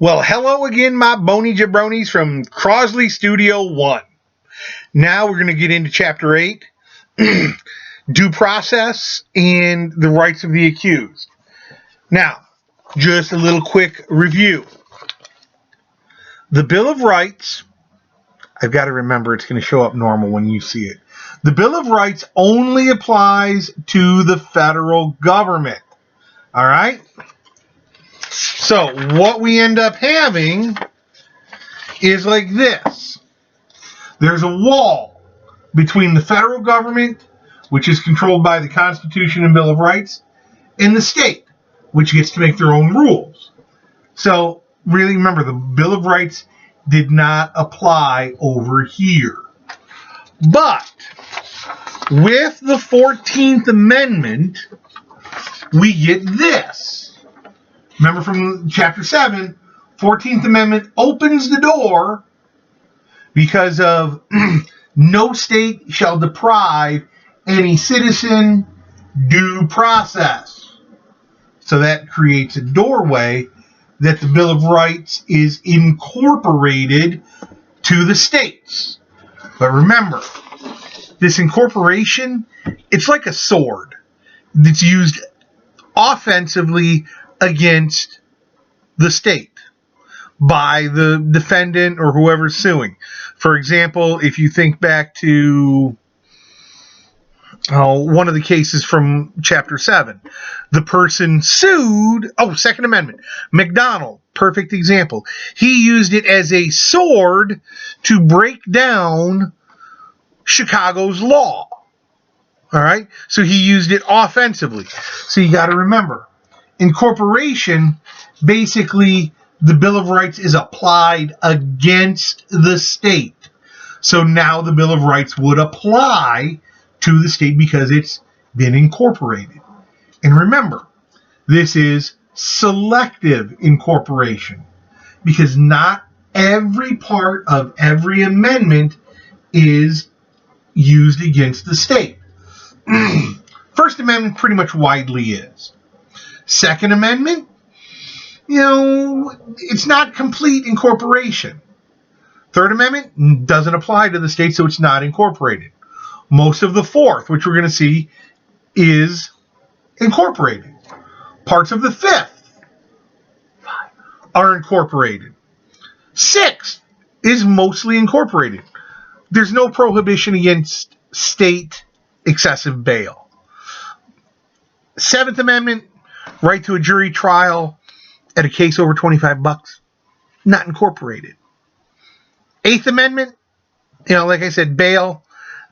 Well, hello again, my bony jabronis from Crosley Studio One. Now we're going to get into Chapter 8, Due Process and the Rights of the Accused. Now, just a little quick review. The Bill of Rights, I've got to remember it's going to show up normal when you see it. The Bill of Rights only applies to the federal government. All right? So, what we end up having is like this. There's a wall between the federal government, which is controlled by the Constitution and Bill of Rights, and the state, which gets to make their own rules. So, really remember, the Bill of Rights did not apply over here. But, with the 14th Amendment, we get this. Remember from Chapter 7, 14th Amendment opens the door because of no state shall deprive any citizen due process. So that creates a doorway that the Bill of Rights is incorporated to the states. But remember, this incorporation, it's like a sword that's used offensively against the state by the defendant or whoever's suing. For example, if you think back to one of the cases from Chapter 7, the person sued, Second Amendment, McDonald, perfect example. He used it as a sword to break down Chicago's law. All right? So he used it offensively. So you got to remember, incorporation, basically, the Bill of Rights is applied against the state. So now the Bill of Rights would apply to the state because it's been incorporated. And remember, this is selective incorporation because not every part of every amendment is used against the state. First Amendment pretty much widely is. Second Amendment, it's not complete incorporation. Third Amendment doesn't apply to the state, so it's not incorporated. Most of the Fourth, which we're going to see, is incorporated. Parts of the Fifth are incorporated. Sixth is mostly incorporated. There's no prohibition against state excessive bail. Seventh Amendment, right to a jury trial at a case over $25, not incorporated. Eighth Amendment, like I said, bail,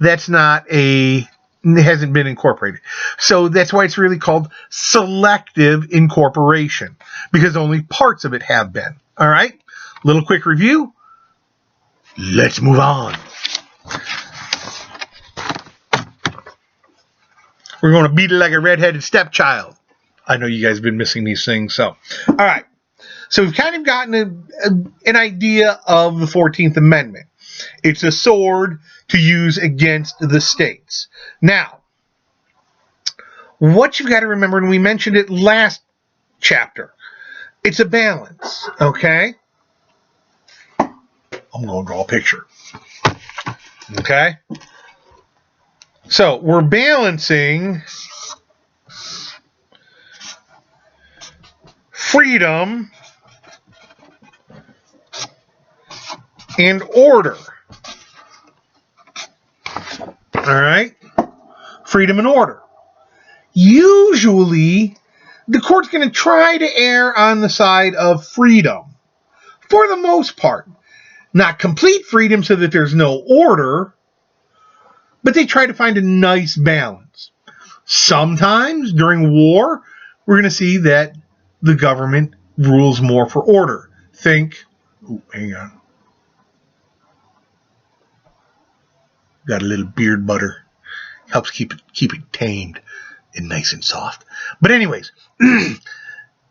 it hasn't been incorporated. So that's why it's really called selective incorporation, because only parts of it have been. All right? Little quick review. Let's move on. We're going to beat it like a redheaded stepchild. I know you guys have been missing these things. So, all right. So we've kind of gotten an idea of the 14th Amendment. It's a sword to use against the states. Now, what you've got to remember, and we mentioned it last chapter, it's a balance, okay? I'm going to draw a picture. Okay? So we're balancing freedom and order. All right? Freedom and order. Usually, the court's going to try to err on the side of freedom, for the most part. Not complete freedom so that there's no order, but they try to find a nice balance. Sometimes, during war, we're going to see that the government rules more for order. Hang on. Got a little beard butter. Helps keep it tamed and nice and soft. But anyways,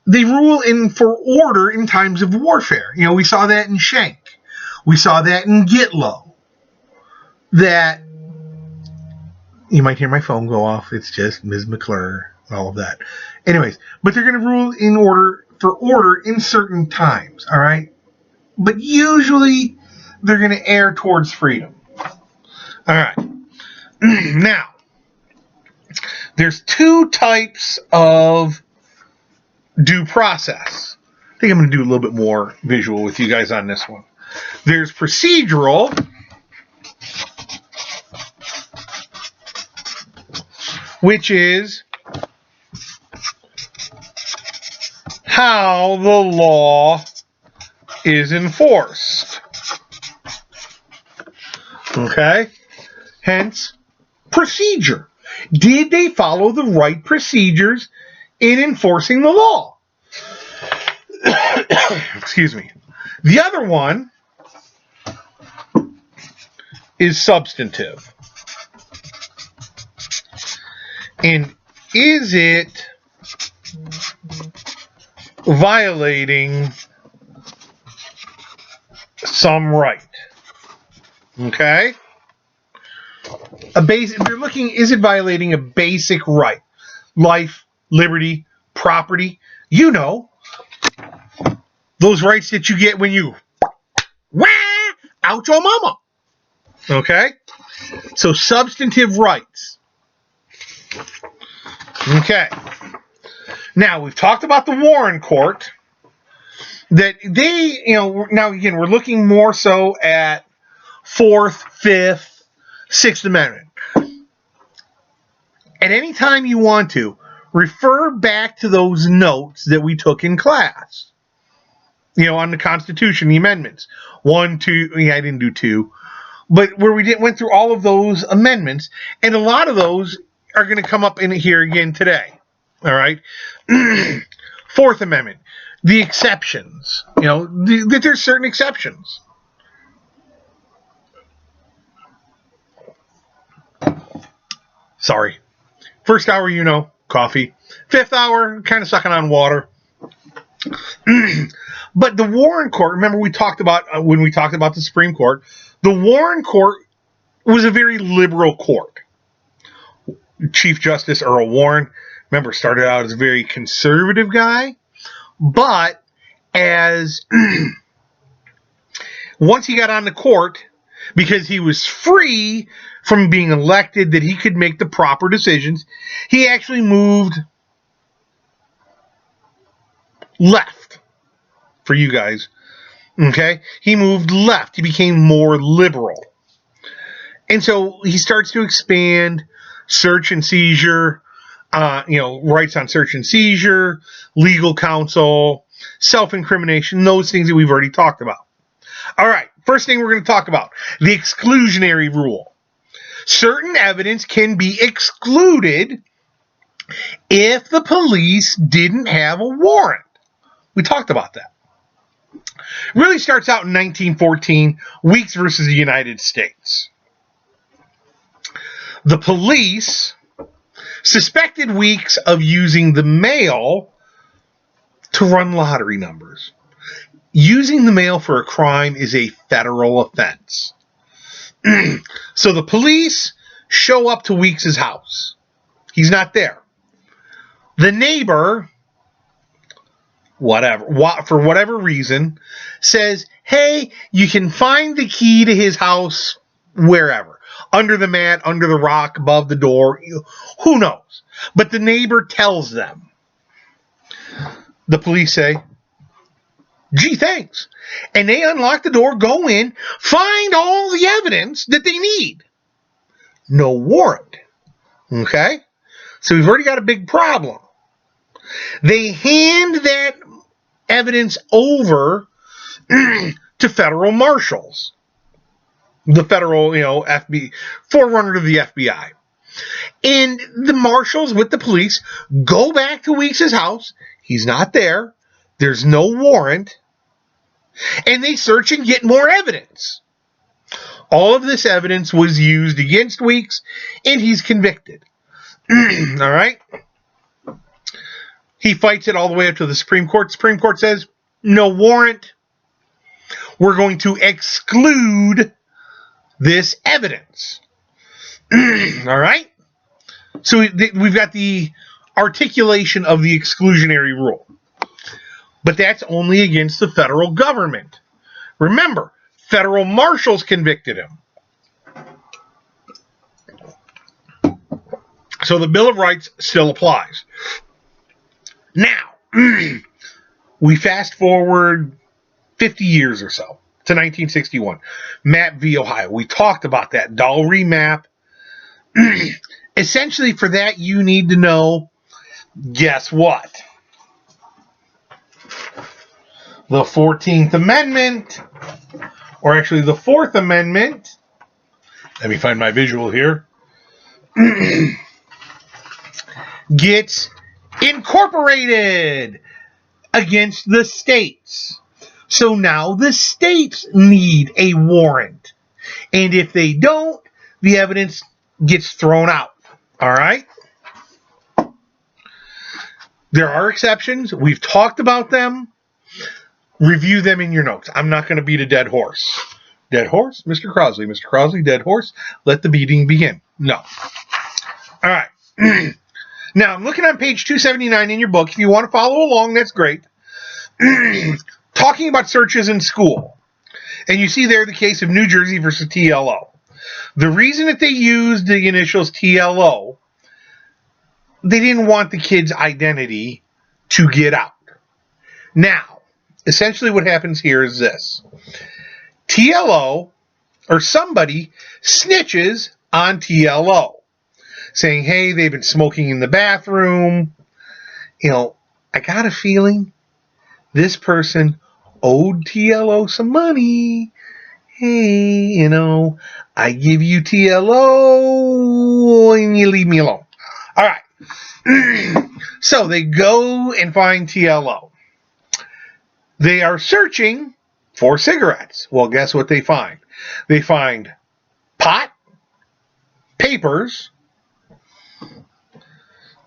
they rule for order in times of warfare. We saw that in Schenck. We saw that in Gitlow. That, you might hear my phone go off. It's just Ms. McClure, all of that. Anyways, but they're going to rule in order for order in certain times, all right? But usually they're going to err towards freedom. All right. Now, there's two types of due process. I think I'm going to do a little bit more visual with you guys on this one. There's procedural, which is how the law is enforced. Okay? Hence, procedure. Did they follow the right procedures in enforcing the law? Excuse me. The other one is substantive. And is it violating some right? Okay? They're looking, is it violating a basic right? Life, liberty, property. You know, those rights that you get when you out your mama. Okay? So substantive rights. Okay. Now, we've talked about the Warren Court. That they, now again, we're looking more so at 4th, 5th, 6th Amendment. At any time you want to, refer back to those notes that we took in class. On the Constitution, the amendments. 1, 2, I didn't do 2. But where we went through all of those amendments, and a lot of those are going to come up in here again today. All right? 4th Amendment. The exceptions. That there's certain exceptions. Sorry. First hour, coffee. 5th hour, kind of sucking on water. But the Warren Court, remember we talked about, when we talked about the Supreme Court, the Warren Court was a very liberal court. Chief Justice Earl Warren, remember, started out as a very conservative guy, but as once he got on the court, because he was free from being elected, that he could make the proper decisions, he actually moved left for you guys. Okay? He moved left. He became more liberal. And so he starts to expand search and seizure, rights on search and seizure, legal counsel, self-incrimination, those things that we've already talked about. All right, first thing we're going to talk about, the exclusionary rule. Certain evidence can be excluded if the police didn't have a warrant. We talked about that. It really starts out in 1914, Weeks versus the United States. The police suspected Weeks of using the mail to run lottery numbers. Using the mail for a crime is a federal offense. So the police show up to Weeks' house. He's not there. The neighbor, for whatever reason, says, hey, you can find the key to his house wherever. Under the mat, under the rock, above the door. Who knows? But the neighbor tells them. The police say, gee, thanks. And they unlock the door, go in, find all the evidence that they need. No warrant. Okay? So we've already got a big problem. They hand that evidence over to federal marshals. The federal, FBI, forerunner to the FBI. And the marshals with the police go back to Weeks' house. He's not there. There's no warrant. And they search and get more evidence. All of this evidence was used against Weeks, and he's convicted. All right? He fights it all the way up to the Supreme Court. Supreme Court says, no warrant. We're going to exclude this evidence. All right? So we've got the articulation of the exclusionary rule. But that's only against the federal government. Remember, federal marshals convicted him. So the Bill of Rights still applies. Now, we fast forward 50 years or so to 1961. Map v. Ohio. We talked about that. Dalry map. Essentially, for that, you need to know, guess what? The 14th Amendment, or actually the 4th Amendment. Let me find my visual here. Gets incorporated against the states. So now the states need a warrant. And if they don't, the evidence gets thrown out. All right? There are exceptions. We've talked about them. Review them in your notes. I'm not going to beat a dead horse. Dead horse? Mr. Crosley. Mr. Crosley, dead horse. Let the beating begin. No. All right. Now, I'm looking on page 279 in your book. If you want to follow along, that's great. Talking about searches in school. And you see there the case of New Jersey versus TLO. The reason that they used the initials TLO, they didn't want the kid's identity to get out. Now, essentially what happens here is this. TLO, or somebody, snitches on TLO, saying, hey, they've been smoking in the bathroom. You know, I got a feeling this person owed TLO some money. Hey, you know, I give you TLO and you leave me alone. All right. So they go and find TLO. They are searching for cigarettes. Well, guess what they find? They find pot, papers,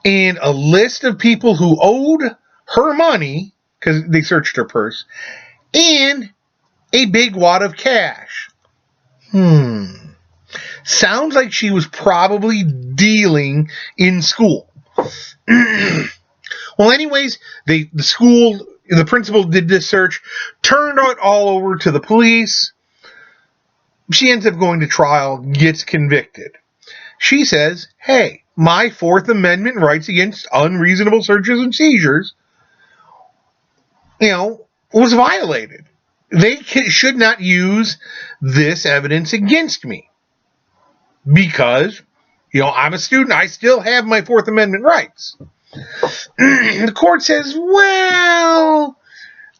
and a list of people who owed her money, because they searched her purse, and a big wad of cash. Sounds like she was probably dealing in school. Well, anyways, the principal did this search, turned it all over to the police. She ends up going to trial, gets convicted. She says, hey, my Fourth Amendment rights against unreasonable searches and seizures, was violated. They should not use this evidence against me because, I'm a student. I still have my Fourth Amendment rights. The court says, well,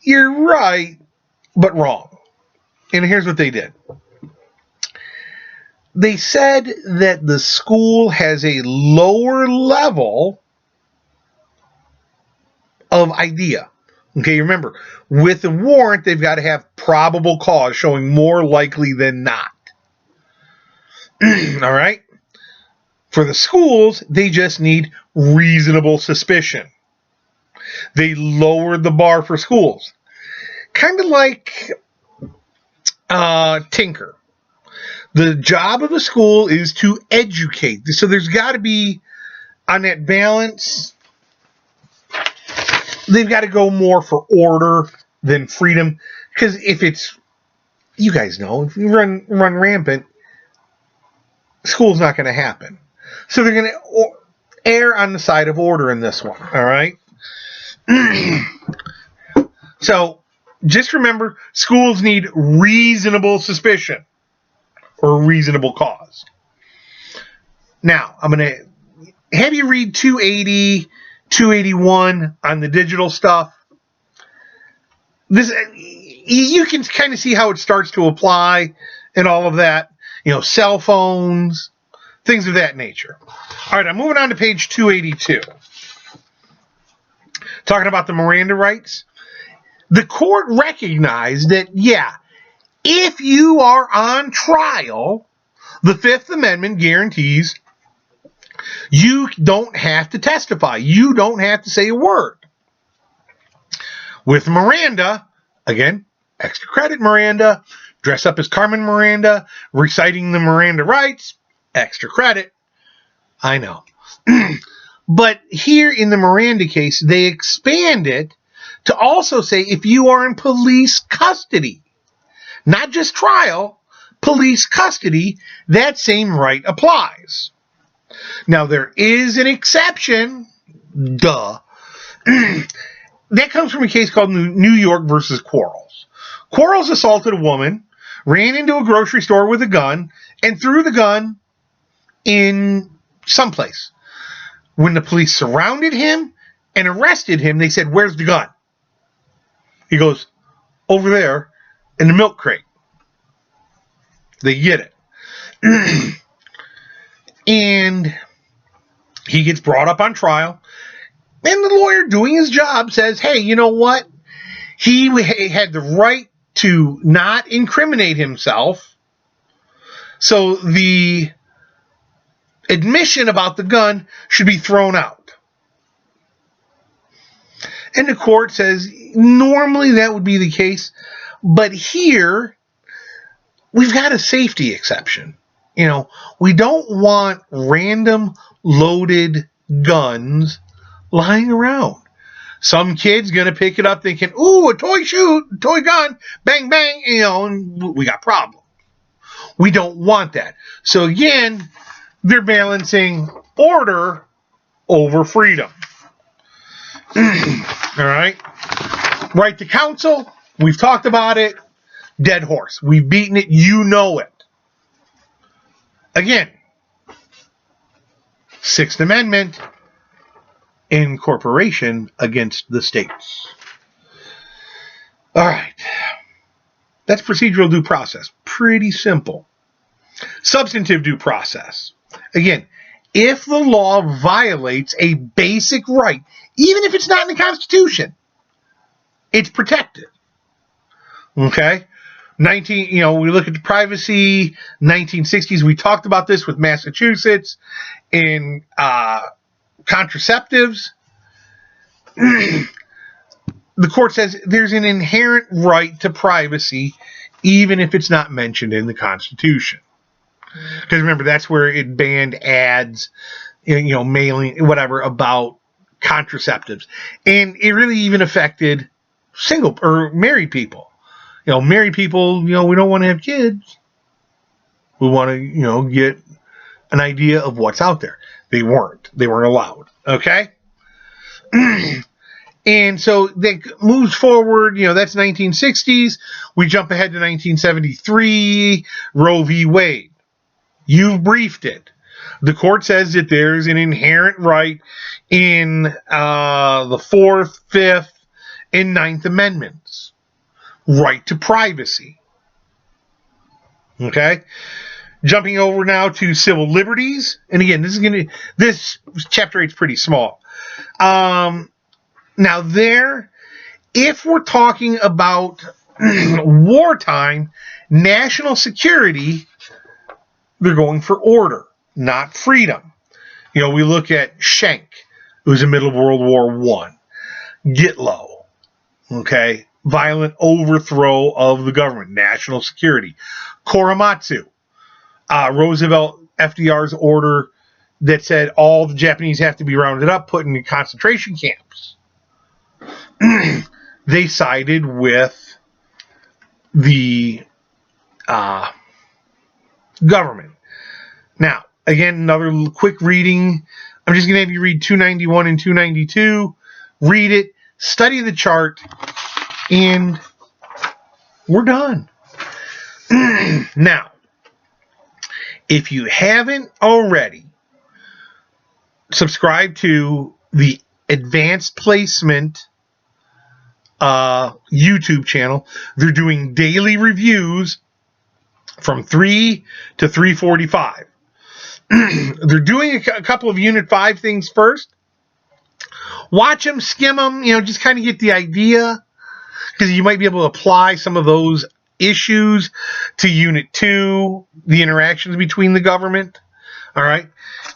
you're right, but wrong. And here's what they did. They said that the school has a lower level of idea. Okay, remember, with a warrant, they've got to have probable cause showing more likely than not. All right? For the schools, they just need reasonable suspicion. They lowered the bar for schools. Kind of like Tinker. The job of the school is to educate. So there's got to be, on that balance, they've got to go more for order than freedom. Because if it's, you guys know, if you run rampant, school's not going to happen. So they're going to err on the side of order in this one. All right? So just remember, schools need reasonable suspicion or reasonable cause. Now, I'm going to have you read 280, 281 on the digital stuff. This, you can kind of see how it starts to apply and all of that. Cell phones, things of that nature. All right, I'm moving on to page 282. Talking about the Miranda rights. The court recognized that, if you are on trial, the Fifth Amendment guarantees you don't have to testify. You don't have to say a word. With Miranda, again, extra credit Miranda, dress up as Carmen Miranda, reciting the Miranda rights, extra credit. I know. But here in the Miranda case, they expand it to also say if you are in police custody, not just trial, police custody, that same right applies. Now, there is an exception, duh. That comes from a case called New York versus Quarles. Quarles assaulted a woman, ran into a grocery store with a gun, and threw the gun in someplace. When the police surrounded him and arrested him, they said, "Where's the gun?" He goes, "Over there in the milk crate." They get it. And he gets brought up on trial. And the lawyer doing his job says, hey, you know what? He had the right to not incriminate himself. So the admission about the gun should be thrown out. And the court says, normally that would be the case. But here, we've got a safety exception. You know, we don't want random loaded guns lying around. Some kid's going to pick it up thinking, ooh, a toy gun, bang, bang, you know, and we got problems. We don't want that. So again, they're balancing order over freedom. All right. Right to counsel, we've talked about it. Dead horse. We've beaten it. You know it. Again, Sixth Amendment, incorporation against the states. All right. That's procedural due process. Pretty simple. Substantive due process. Again, if the law violates a basic right, even if it's not in the Constitution, it's protected. Okay? We look at the privacy, 1960s, we talked about this with Massachusetts in contraceptives. The court says there's an inherent right to privacy, even if it's not mentioned in the Constitution. Because remember, that's where it banned ads, mailing, whatever, about contraceptives. And it really even affected single or married people. Married people, we don't want to have kids. We want to, get an idea of what's out there. They weren't allowed. Okay? And so that moves forward, that's 1960s. We jump ahead to 1973, Roe v. Wade. You've briefed it. The court says that there's an inherent right in the 4th, 5th, and 9th Amendments. Right to privacy. Okay? Jumping over now to civil liberties. And again, this chapter 8 is pretty small. Now if we're talking about wartime, national security, they're going for order, not freedom. We look at Schenck, who's in the middle of World War I. Gitlow, okay, violent overthrow of the government, national security. Korematsu, Roosevelt, FDR's order that said all the Japanese have to be rounded up, put in concentration camps. They sided with the government. Now, again, another quick reading. I'm just going to have you read 291 and 292. Read it, study the chart, and we're done. Now, if you haven't already, subscribe to the Advanced Placement YouTube channel. They're doing daily reviews from 3 to 3:45. They're doing a couple of Unit 5 things first. Watch them, skim them, just kind of get the idea, because you might be able to apply some of those issues to Unit 2, the interactions between the government. All right.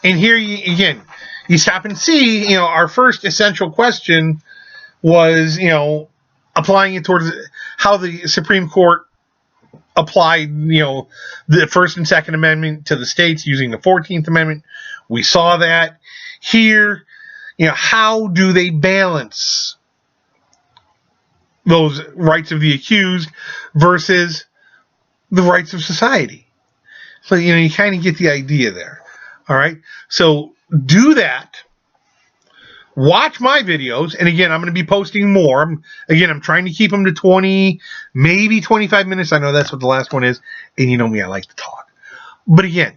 And here, you stop and see, our first essential question was, applying it towards how the Supreme Court applied, the First and Second Amendment to the states using the 14th Amendment. We saw that. Here, how do they balance those rights of the accused versus the rights of society. So, you kind of get the idea there. All right. So do that. Watch my videos. And again, I'm going to be posting more. I'm trying to keep them to 20, maybe 25 minutes. I know that's what the last one is. And you know me, I like to talk. But again,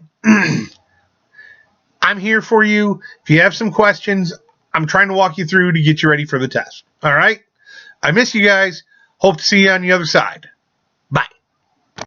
I'm here for you. If you have some questions, I'm trying to walk you through to get you ready for the test. All right. I miss you guys. Hope to see you on the other side.